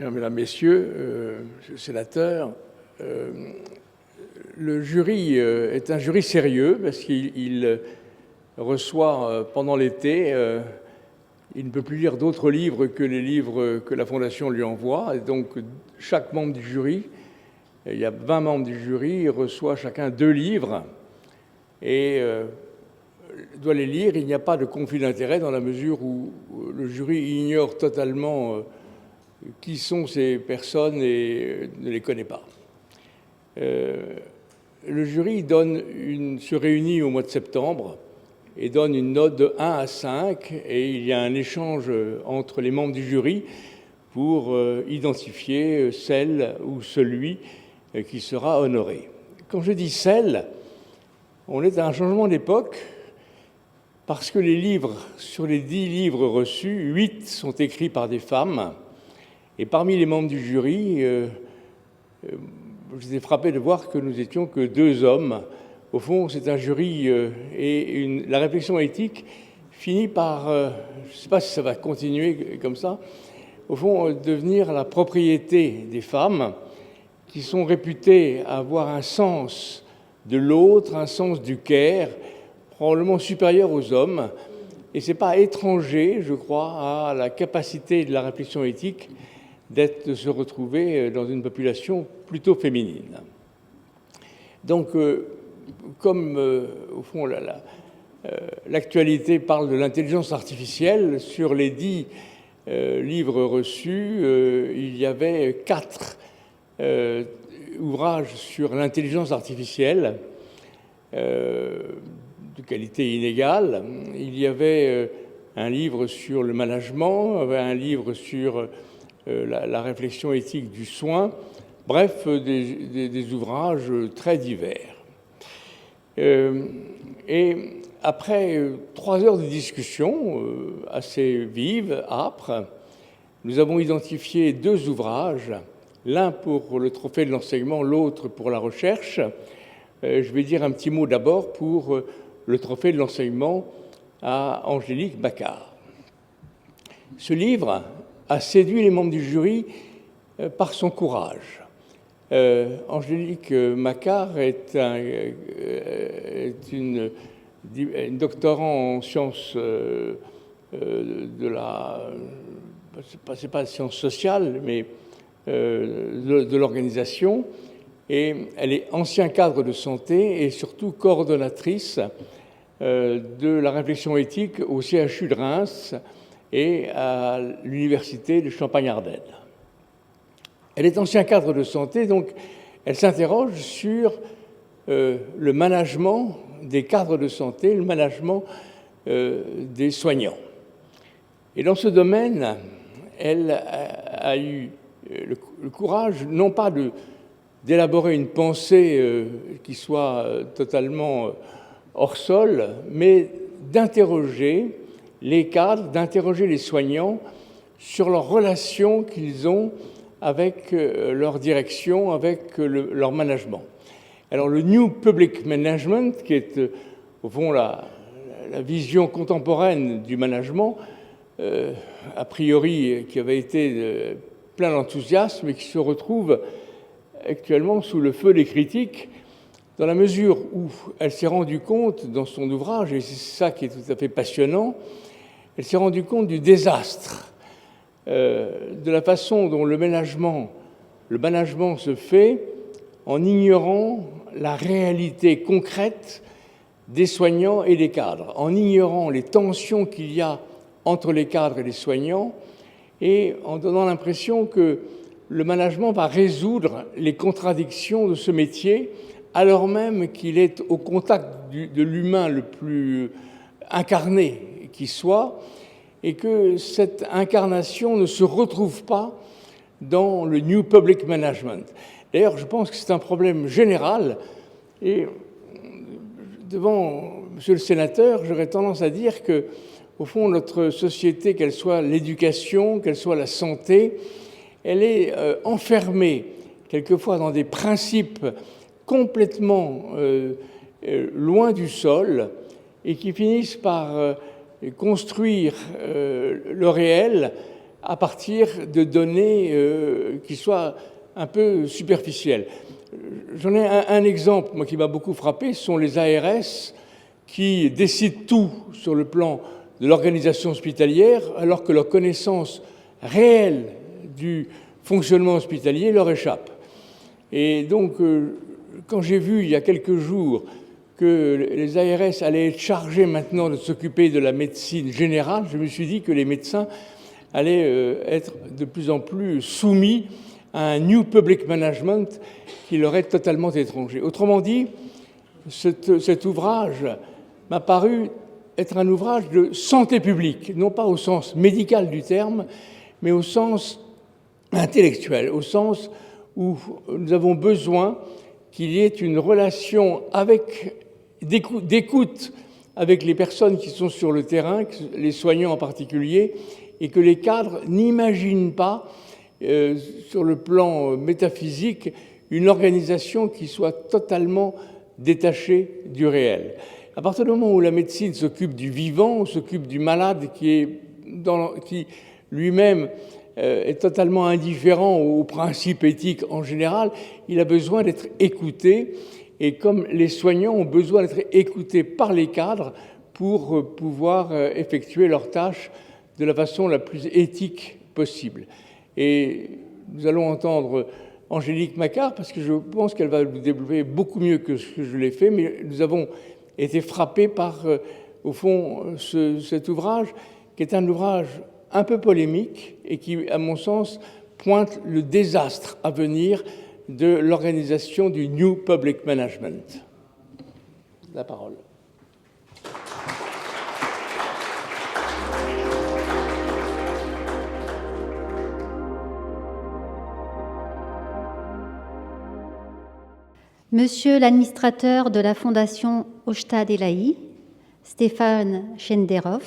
Bien, mesdames, messieurs, monsieur le sénateur, le jury est un jury sérieux parce qu'il reçoit pendant l'été, il ne peut plus lire d'autres livres que les livres que la Fondation lui envoie. Et donc, chaque membre du jury, il y a 20 membres du jury, reçoit chacun 2 livres et doit les lire. Il n'y a pas de conflit d'intérêt dans la mesure où le jury ignore totalement qui sont ces personnes et ne les connaît pas. Le jury se réunit au mois de septembre et donne une note de 1 à 5 et il y a un échange entre les membres du jury pour identifier celle ou celui qui sera honoré. Quand je dis celle, on est à un changement d'époque parce que les livres, sur les 10 livres reçus, 8 sont écrits par des femmes. Et parmi les membres du jury, j'étais frappé de voir que nous étions que 2 hommes. Au fond, c'est un jury et la réflexion éthique finit par, je ne sais pas si ça va continuer comme ça, au fond, devenir la propriété des femmes qui sont réputées avoir un sens de l'autre, un sens du care, probablement supérieur aux hommes. Et ce n'est pas étranger, je crois, à la capacité de la réflexion éthique de se retrouver dans une population plutôt féminine. Donc, comme au fond l'actualité parle de l'intelligence artificielle, sur les 10 livres reçus, il y avait 4 ouvrages sur l'intelligence artificielle de qualité inégale. Il y avait un livre sur le management, un livre sur la réflexion éthique du soin, bref, des ouvrages très divers. Et après 3 heures de discussion assez vives, âpres, nous avons identifié 2 ouvrages, l'un pour le trophée de l'enseignement, l'autre pour la recherche. Je vais dire un petit mot d'abord pour le trophée de l'enseignement à Angélique Macquart. Ce livre a séduit les membres du jury par son courage. Angélique Macquart est une doctorant en sciences c'est pas sciences sociales, mais de l'organisation, et elle est ancien cadre de santé et surtout coordonnatrice de la réflexion éthique au CHU de Reims et à l'université de Champagne-Ardenne. Elle est ancien cadre de santé, donc elle s'interroge sur le management des cadres de santé, le management des soignants. Et dans ce domaine, elle a eu le courage, non pas d'élaborer une pensée qui soit totalement hors sol, mais d'interroger les cadres, d'interroger les soignants sur leurs relations qu'ils ont avec leur direction, avec leur management. Alors le New Public Management, qui est au fond la vision contemporaine du management, a priori qui avait été plein d'enthousiasme et qui se retrouve actuellement sous le feu des critiques, dans la mesure où elle s'est rendue compte dans son ouvrage, et c'est ça qui est tout à fait passionnant, elle s'est rendue compte du désastre, de la façon dont le management se fait en ignorant la réalité concrète des soignants et des cadres, en ignorant les tensions qu'il y a entre les cadres et les soignants, et en donnant l'impression que le management va résoudre les contradictions de ce métier, alors même qu'il est au contact de l'humain le plus incarné qui soit, et que cette incarnation ne se retrouve pas dans le New Public Management. D'ailleurs, je pense que c'est un problème général, et devant Monsieur le sénateur, j'aurais tendance à dire que, au fond, notre société, qu'elle soit l'éducation, qu'elle soit la santé, elle est enfermée quelquefois dans des principes complètement loin du sol et qui finissent par construire le réel à partir de données qui soient un peu superficielles. J'en ai un exemple, moi, qui m'a beaucoup frappé, ce sont les ARS qui décident tout sur le plan de l'organisation hospitalière, alors que leur connaissance réelle du fonctionnement hospitalier leur échappe. Et donc, quand j'ai vu il y a quelques jours que les ARS allaient être chargés maintenant de s'occuper de la médecine générale, je me suis dit que les médecins allaient être de plus en plus soumis à un New Public Management qui leur est totalement étranger. Autrement dit, cet ouvrage m'a paru être un ouvrage de santé publique, non pas au sens médical du terme, mais au sens intellectuel, au sens où nous avons besoin qu'il y ait une relation d'écoute avec les personnes qui sont sur le terrain, les soignants en particulier, et que les cadres n'imaginent pas, sur le plan métaphysique, une organisation qui soit totalement détachée du réel. À partir du moment où la médecine s'occupe du vivant, s'occupe du malade qui lui-même est totalement indifférent aux principes éthiques en général, il a besoin d'être écouté. Et comme les soignants ont besoin d'être écoutés par les cadres pour pouvoir effectuer leurs tâches de la façon la plus éthique possible. Et nous allons entendre Angélique Macquart, parce que je pense qu'elle va le développer beaucoup mieux que ce que je l'ai fait, mais nous avons été frappés par, au fond, cet ouvrage, qui est un ouvrage un peu polémique et qui, à mon sens, pointe le désastre à venir de l'organisation du New Public Management. La parole. Monsieur l'administrateur de la Fondation Ochtad Elahi, Stéphane Chenderov,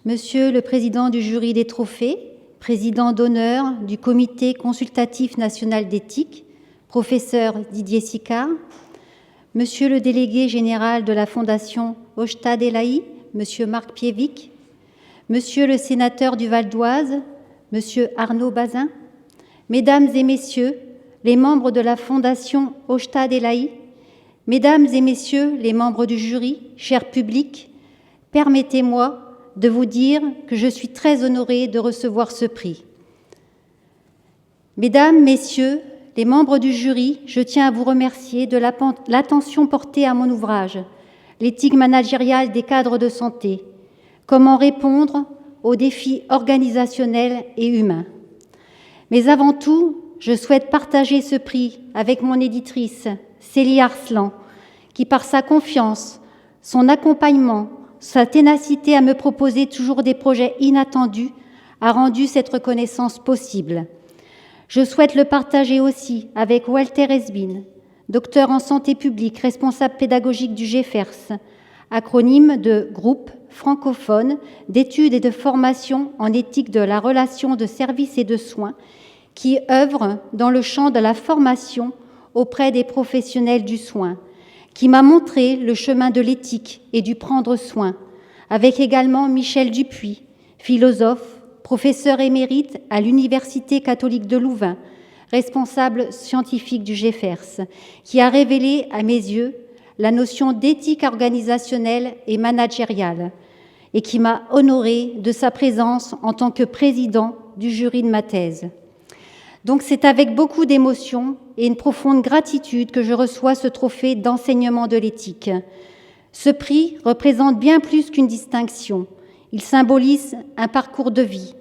Monsieur le président du jury des trophées, président d'honneur du Comité consultatif national d'éthique, professeur Didier Sicard, Monsieur le délégué général de la Fondation Ochtad Elahi, Monsieur Marc Piévic, Monsieur le sénateur du Val d'Oise, Monsieur Arnaud Bazin, Mesdames et Messieurs, les membres de la Fondation Ochtad Elahi, Mesdames et Messieurs les membres du jury, cher public, permettez-moi de vous dire que je suis très honorée de recevoir ce prix. Mesdames, Messieurs, les membres du jury, je tiens à vous remercier de l'attention portée à mon ouvrage, L'éthique managériale des cadres de santé, comment répondre aux défis organisationnels et humains. Mais avant tout, je souhaite partager ce prix avec mon éditrice, Célie Arslan, qui par sa confiance, son accompagnement, sa ténacité à me proposer toujours des projets inattendus, a rendu cette reconnaissance possible. Je souhaite le partager aussi avec Walter Esbin, docteur en santé publique, responsable pédagogique du GFERS, acronyme de Groupe francophone d'études et de formation en éthique de la relation de services et de soins, qui œuvre dans le champ de la formation auprès des professionnels du soin, qui m'a montré le chemin de l'éthique et du prendre soin, avec également Michel Dupuis, philosophe, professeur émérite à l'Université catholique de Louvain, responsable scientifique du GFERS, qui a révélé à mes yeux la notion d'éthique organisationnelle et managériale, et qui m'a honorée de sa présence en tant que président du jury de ma thèse. Donc c'est avec beaucoup d'émotion et une profonde gratitude que je reçois ce trophée d'enseignement de l'éthique. Ce prix représente bien plus qu'une distinction. Il symbolise un parcours de vie,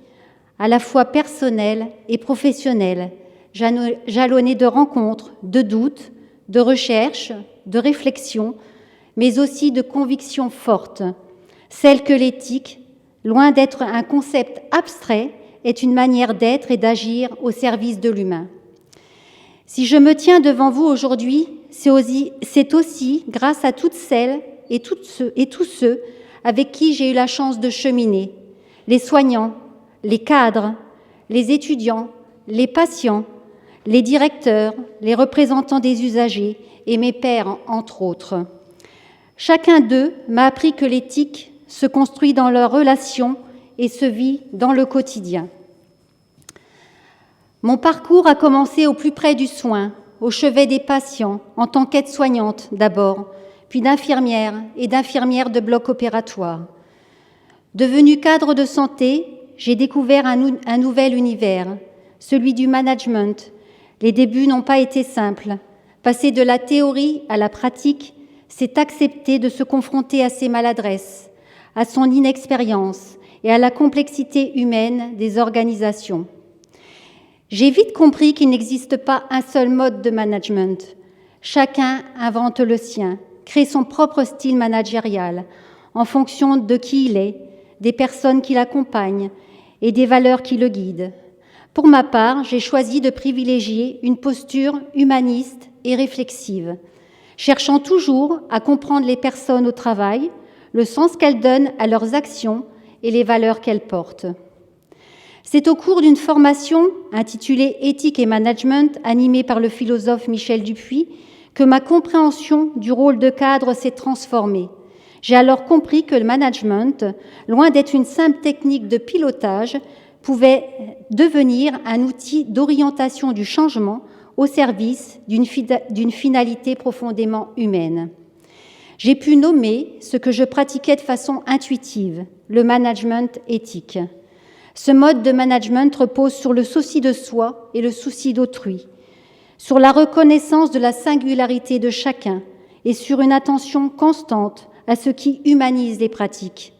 à la fois personnel et professionnel, jalonné de rencontres, de doutes, de recherches, de réflexions, mais aussi de convictions fortes, celles que l'éthique, loin d'être un concept abstrait, est une manière d'être et d'agir au service de l'humain. Si je me tiens devant vous aujourd'hui, c'est aussi grâce à toutes celles et tous ceux avec qui j'ai eu la chance de cheminer, les soignants, les cadres, les étudiants, les patients, les directeurs, les représentants des usagers et mes pairs, entre autres. Chacun d'eux m'a appris que l'éthique se construit dans leurs relations et se vit dans le quotidien. Mon parcours a commencé au plus près du soin, au chevet des patients, en tant qu'aide-soignante d'abord, puis d'infirmière et d'infirmière de bloc opératoire. Devenue cadre de santé, j'ai découvert un nouvel univers, celui du management. Les débuts n'ont pas été simples. Passer de la théorie à la pratique, c'est accepter de se confronter à ses maladresses, à son inexpérience et à la complexité humaine des organisations. J'ai vite compris qu'il n'existe pas un seul mode de management. Chacun invente le sien, crée son propre style managérial en fonction de qui il est, des personnes qui l'accompagnent et des valeurs qui le guident. Pour ma part, j'ai choisi de privilégier une posture humaniste et réflexive, cherchant toujours à comprendre les personnes au travail, le sens qu'elles donnent à leurs actions et les valeurs qu'elles portent. C'est au cours d'une formation intitulée « Éthique et management » animée par le philosophe Michel Dupuy que ma compréhension du rôle de cadre s'est transformée. J'ai alors compris que le management, loin d'être une simple technique de pilotage, pouvait devenir un outil d'orientation du changement au service d'une finalité profondément humaine. J'ai pu nommer ce que je pratiquais de façon intuitive, le management éthique. Ce mode de management repose sur le souci de soi et le souci d'autrui, sur la reconnaissance de la singularité de chacun et sur une attention constante à ce qui humanise les pratiques.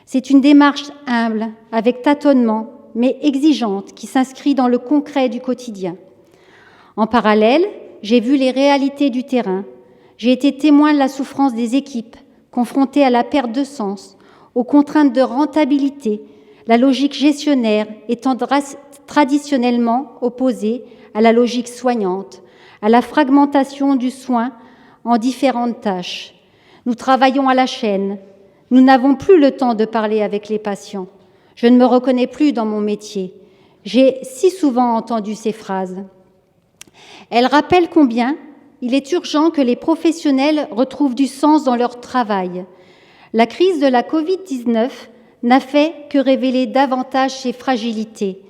C'est une démarche humble, avec tâtonnement, mais exigeante, qui s'inscrit dans le concret du quotidien. En parallèle, j'ai vu les réalités du terrain. J'ai été témoin de la souffrance des équipes, confrontées à la perte de sens, aux contraintes de rentabilité, la logique gestionnaire étant traditionnellement opposée à la logique soignante, à la fragmentation du soin en différentes tâches. Nous travaillons à la chaîne. Nous n'avons plus le temps de parler avec les patients. Je ne me reconnais plus dans mon métier. J'ai si souvent entendu ces phrases. Elles rappellent combien il est urgent que les professionnels retrouvent du sens dans leur travail. La crise de la Covid-19 n'a fait que révéler davantage ces fragilités,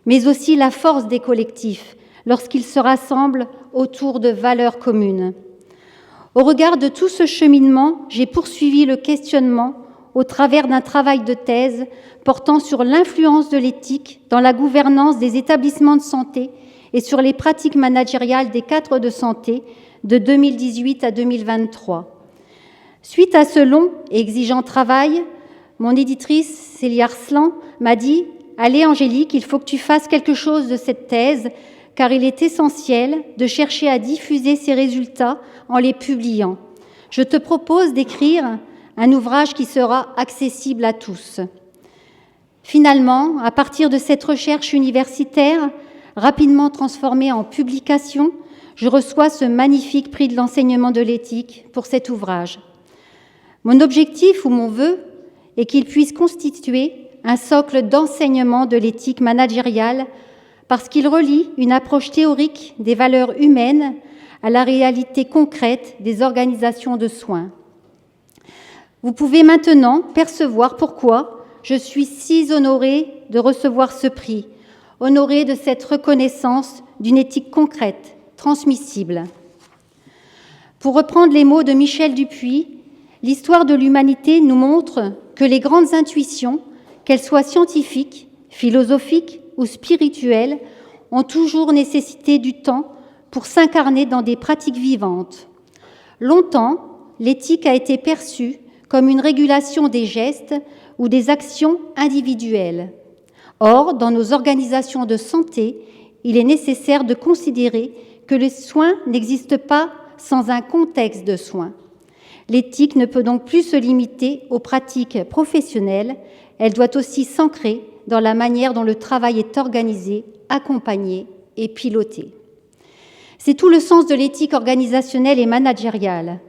mais aussi la force des collectifs lorsqu'ils se rassemblent autour de valeurs communes. Au regard de tout ce cheminement, j'ai poursuivi le questionnement au travers d'un travail de thèse portant sur l'influence de l'éthique dans la gouvernance des établissements de santé et sur les pratiques managériales des cadres de santé de 2018 à 2023. Suite à ce long et exigeant travail, mon éditrice, Célie Arslan, m'a dit « Allez Angélique, il faut que tu fasses quelque chose de cette thèse, car il est essentiel de chercher à diffuser ces résultats en les publiant. Je te propose d'écrire un ouvrage qui sera accessible à tous. » Finalement, à partir de cette recherche universitaire, rapidement transformée en publication, je reçois ce magnifique prix de l'enseignement de l'éthique pour cet ouvrage. Mon objectif ou mon vœu est qu'il puisse constituer un socle d'enseignement de l'éthique managériale parce qu'il relie une approche théorique des valeurs humaines à la réalité concrète des organisations de soins. Vous pouvez maintenant percevoir pourquoi je suis si honorée de recevoir ce prix, honorée de cette reconnaissance d'une éthique concrète, transmissible. Pour reprendre les mots de Michel Dupuy, l'histoire de l'humanité nous montre que les grandes intuitions, qu'elles soient scientifiques, philosophiques ou spirituelles, ont toujours nécessité du temps pour s'incarner dans des pratiques vivantes. Longtemps, l'éthique a été perçue comme une régulation des gestes ou des actions individuelles. Or, dans nos organisations de santé, il est nécessaire de considérer que les soins n'existent pas sans un contexte de soins. L'éthique ne peut donc plus se limiter aux pratiques professionnelles, elle doit aussi s'ancrer dans la manière dont le travail est organisé, accompagné et piloté. C'est tout le sens de l'éthique organisationnelle et managériale.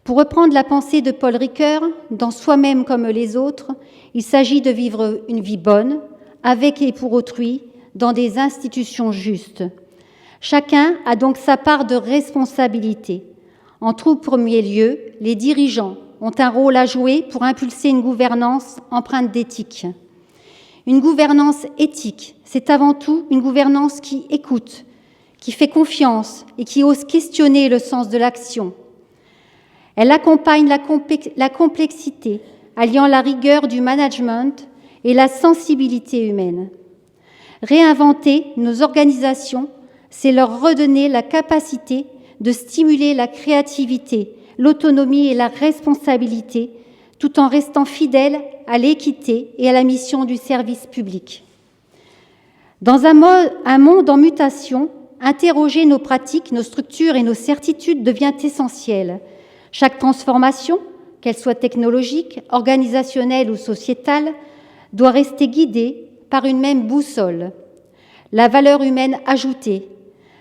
Pour reprendre la pensée de Paul Ricoeur, dans Soi-même comme les autres, il s'agit de vivre une vie bonne, avec et pour autrui, dans des institutions justes. Chacun a donc sa part de responsabilité. En tout premier lieu, les dirigeants ont un rôle à jouer pour impulser une gouvernance empreinte d'éthique. Une gouvernance éthique, c'est avant tout une gouvernance qui écoute, qui fait confiance et qui ose questionner le sens de l'action. Elle accompagne la complexité, alliant la rigueur du management et la sensibilité humaine. Réinventer nos organisations, c'est leur redonner la capacité de stimuler la créativité, l'autonomie et la responsabilité, tout en restant fidèles à l'équité et à la mission du service public. Dans un monde en mutation, interroger nos pratiques, nos structures et nos certitudes devient essentiel. Chaque transformation, qu'elle soit technologique, organisationnelle ou sociétale, doit rester guidée par une même boussole, la valeur humaine ajoutée,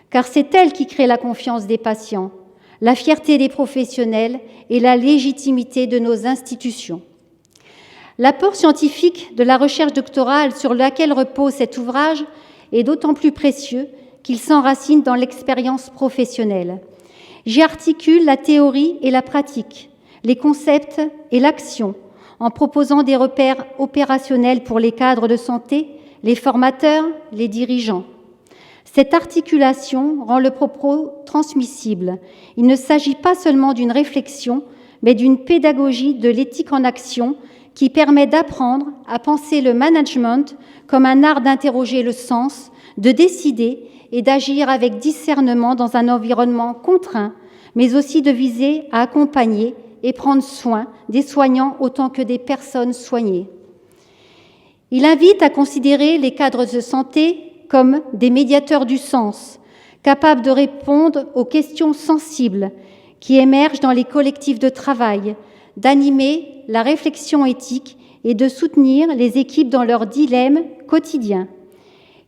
car c'est elle qui crée la confiance des patients, la fierté des professionnels et la légitimité de nos institutions. L'apport scientifique de la recherche doctorale sur laquelle repose cet ouvrage est d'autant plus précieux qu'il s'enracine dans l'expérience professionnelle. J'y articule la théorie et la pratique, les concepts et l'action, en proposant des repères opérationnels pour les cadres de santé, les formateurs, les dirigeants. Cette articulation rend le propos transmissible. Il ne s'agit pas seulement d'une réflexion, mais d'une pédagogie de l'éthique en action qui permet d'apprendre à penser le management comme un art d'interroger le sens, de décider et d'agir avec discernement dans un environnement contraint, mais aussi de viser à accompagner et prendre soin des soignants autant que des personnes soignées. Il invite à considérer les cadres de santé comme des médiateurs du sens, capables de répondre aux questions sensibles qui émergent dans les collectifs de travail, d'animer la réflexion éthique et de soutenir les équipes dans leurs dilemmes quotidiens.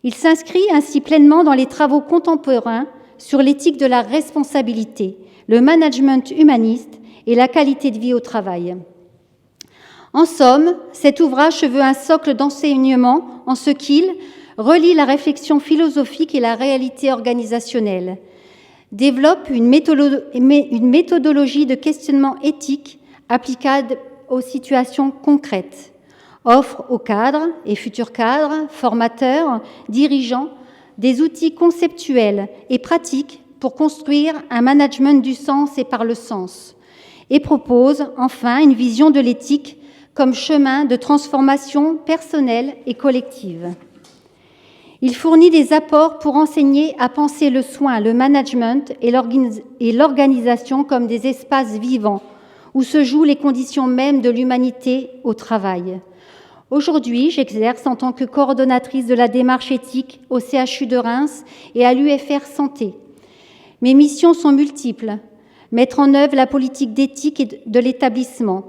Il s'inscrit ainsi pleinement dans les travaux contemporains sur l'éthique de la responsabilité, le management humaniste et la qualité de vie au travail. En somme, cet ouvrage se veut un socle d'enseignement en ce qu'il relie la réflexion philosophique et la réalité organisationnelle, développe une méthodologie de questionnement éthique applicable aux situations concrètes, offre aux cadres et futurs cadres, formateurs, dirigeants, des outils conceptuels et pratiques pour construire un management du sens et par le sens, et propose enfin une vision de l'éthique comme chemin de transformation personnelle et collective. Il fournit des apports pour enseigner à penser le soin, le management et l'organisation comme des espaces vivants où se jouent les conditions mêmes de l'humanité au travail. Aujourd'hui, j'exerce en tant que coordonnatrice de la démarche éthique au CHU de Reims et à l'UFR Santé. Mes missions sont multiples. Mettre en œuvre la politique d'éthique de l'établissement,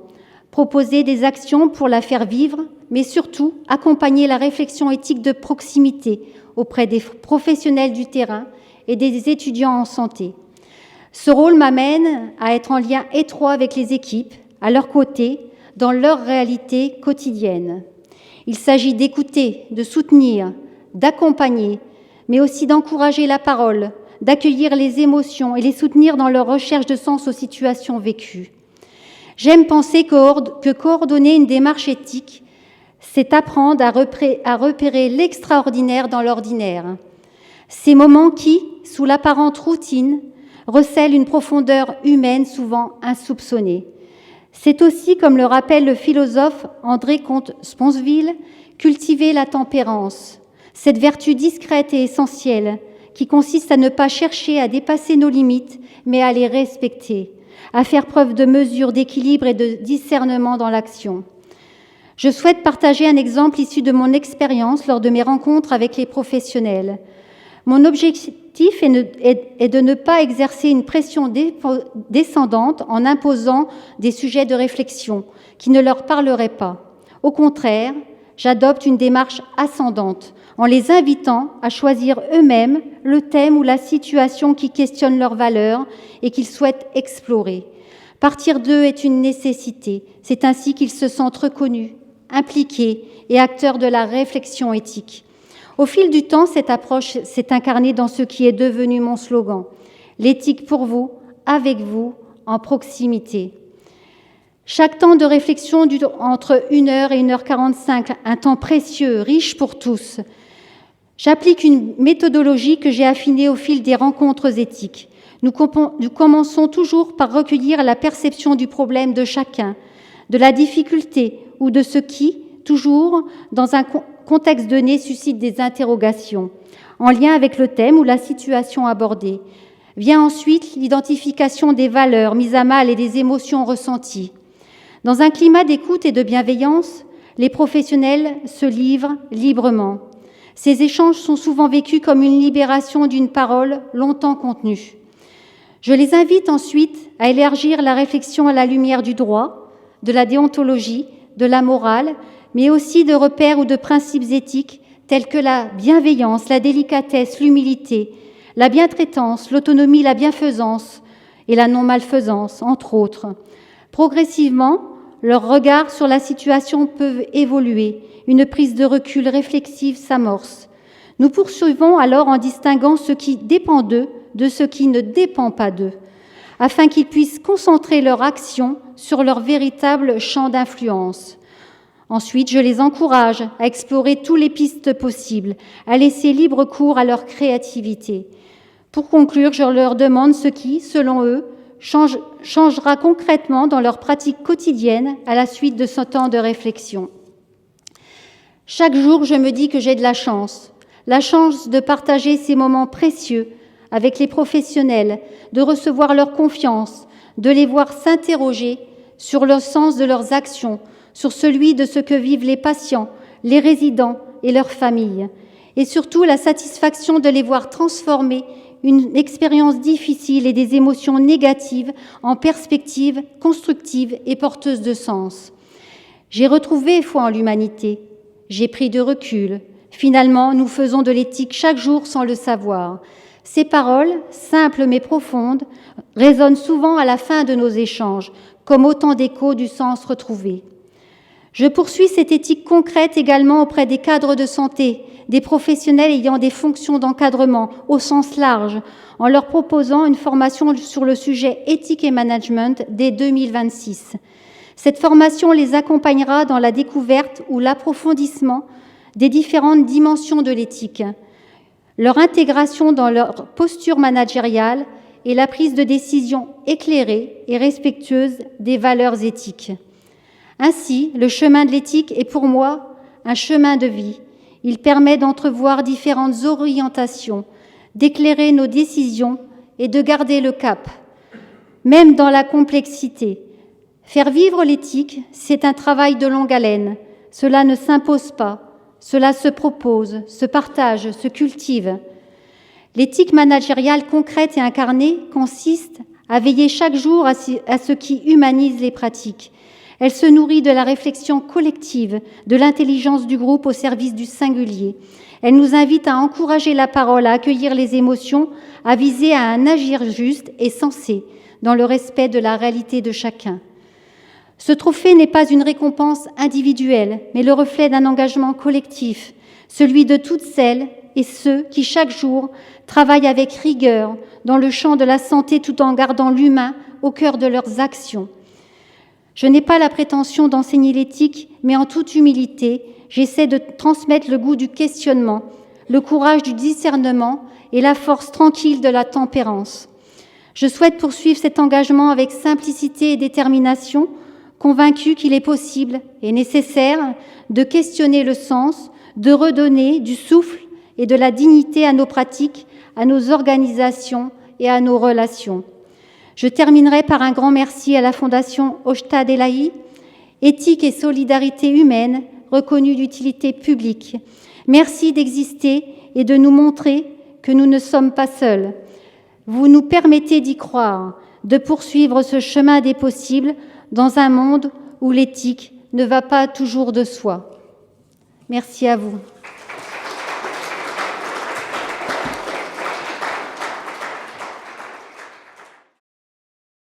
proposer des actions pour la faire vivre, mais surtout accompagner la réflexion éthique de proximité auprès des professionnels du terrain et des étudiants en santé. Ce rôle m'amène à être en lien étroit avec les équipes, à leur côté, dans leur réalité quotidienne. Il s'agit d'écouter, de soutenir, d'accompagner, mais aussi d'encourager la parole, d'accueillir les émotions et les soutenir dans leur recherche de sens aux situations vécues. J'aime penser que coordonner une démarche éthique, c'est apprendre à repérer l'extraordinaire dans l'ordinaire. Ces moments qui, sous l'apparente routine, recèlent une profondeur humaine souvent insoupçonnée. C'est aussi, comme le rappelle le philosophe André Comte-Sponville, cultiver la tempérance, cette vertu discrète et essentielle qui consiste à ne pas chercher à dépasser nos limites, mais à les respecter, à faire preuve de mesure, d'équilibre et de discernement dans l'action. Je souhaite partager un exemple issu de mon expérience lors de mes rencontres avec les professionnels. Mon objectif est de ne pas exercer une pression descendante en imposant des sujets de réflexion qui ne leur parleraient pas. Au contraire, j'adopte une démarche ascendante en les invitant à choisir eux-mêmes le thème ou la situation qui questionne leurs valeurs et qu'ils souhaitent explorer. Partir d'eux est une nécessité. C'est ainsi qu'ils se sentent reconnus, impliqués et acteurs de la réflexion éthique. Au fil du temps, cette approche s'est incarnée dans ce qui est devenu mon slogan. L'éthique pour vous, avec vous, en proximité. Chaque temps de réflexion entre 1h et 1h45, un temps précieux, riche pour tous. J'applique une méthodologie que j'ai affinée au fil des rencontres éthiques. Nous commençons toujours par recueillir la perception du problème de chacun, de la difficulté ou de ce qui, toujours dans un contexte donné, suscite des interrogations, en lien avec le thème ou la situation abordée. Vient ensuite l'identification des valeurs mises à mal et des émotions ressenties. Dans un climat d'écoute et de bienveillance, les professionnels se livrent librement. Ces échanges sont souvent vécus comme une libération d'une parole longtemps contenue. Je les invite ensuite à élargir la réflexion à la lumière du droit, de la déontologie, de la morale, mais aussi de repères ou de principes éthiques tels que la bienveillance, la délicatesse, l'humilité, la bientraitance, l'autonomie, la bienfaisance et la non-malfaisance, entre autres. Progressivement, leur regard sur la situation peut évoluer, une prise de recul réflexive s'amorce. Nous poursuivons alors en distinguant ce qui dépend d'eux de ce qui ne dépend pas d'eux, afin qu'ils puissent concentrer leur action sur leur véritable champ d'influence. Ensuite, je les encourage à explorer toutes les pistes possibles, à laisser libre cours à leur créativité. Pour conclure, je leur demande ce qui, selon eux, changera concrètement dans leur pratique quotidienne à la suite de ce temps de réflexion. Chaque jour, je me dis que j'ai de la chance de partager ces moments précieux avec les professionnels, de recevoir leur confiance, de les voir s'interroger sur le sens de leurs actions, sur celui de ce que vivent les patients, les résidents et leurs familles, et surtout la satisfaction de les voir transformer une expérience difficile et des émotions négatives en perspectives constructives et porteuses de sens. J'ai retrouvé foi en l'humanité, j'ai pris de recul. Finalement, nous faisons de l'éthique chaque jour sans le savoir. Ces paroles, simples mais profondes, résonnent souvent à la fin de nos échanges, comme autant d'échos du sens retrouvé. Je poursuis cette éthique concrète également auprès des cadres de santé, des professionnels ayant des fonctions d'encadrement au sens large, en leur proposant une formation sur le sujet éthique et management dès 2026. Cette formation les accompagnera dans la découverte ou l'approfondissement des différentes dimensions de l'éthique, leur intégration dans leur posture managériale et la prise de décision éclairée et respectueuse des valeurs éthiques. Ainsi, le chemin de l'éthique est pour moi un chemin de vie. Il permet d'entrevoir différentes orientations, d'éclairer nos décisions et de garder le cap, même dans la complexité. Faire vivre l'éthique, c'est un travail de longue haleine. Cela ne s'impose pas. Cela se propose, se partage, se cultive. L'éthique managériale concrète et incarnée consiste à veiller chaque jour à ce qui humanise les pratiques. Elle se nourrit de la réflexion collective, de l'intelligence du groupe au service du singulier. Elle nous invite à encourager la parole, à accueillir les émotions, à viser à un agir juste et sensé, dans le respect de la réalité de chacun. Ce trophée n'est pas une récompense individuelle, mais le reflet d'un engagement collectif, celui de toutes celles et ceux qui, chaque jour, travaillent avec rigueur dans le champ de la santé tout en gardant l'humain au cœur de leurs actions. Je n'ai pas la prétention d'enseigner l'éthique, mais en toute humilité, j'essaie de transmettre le goût du questionnement, le courage du discernement et la force tranquille de la tempérance. Je souhaite poursuivre cet engagement avec simplicité et détermination, convaincu qu'il est possible et nécessaire de questionner le sens, de redonner du souffle et de la dignité à nos pratiques, à nos organisations et à nos relations. Je terminerai par un grand merci à la Fondation Ochtad Elahi, éthique et solidarité humaine reconnue d'utilité publique. Merci d'exister et de nous montrer que nous ne sommes pas seuls. Vous nous permettez d'y croire, de poursuivre ce chemin des possibles dans un monde où l'éthique ne va pas toujours de soi. Merci à vous.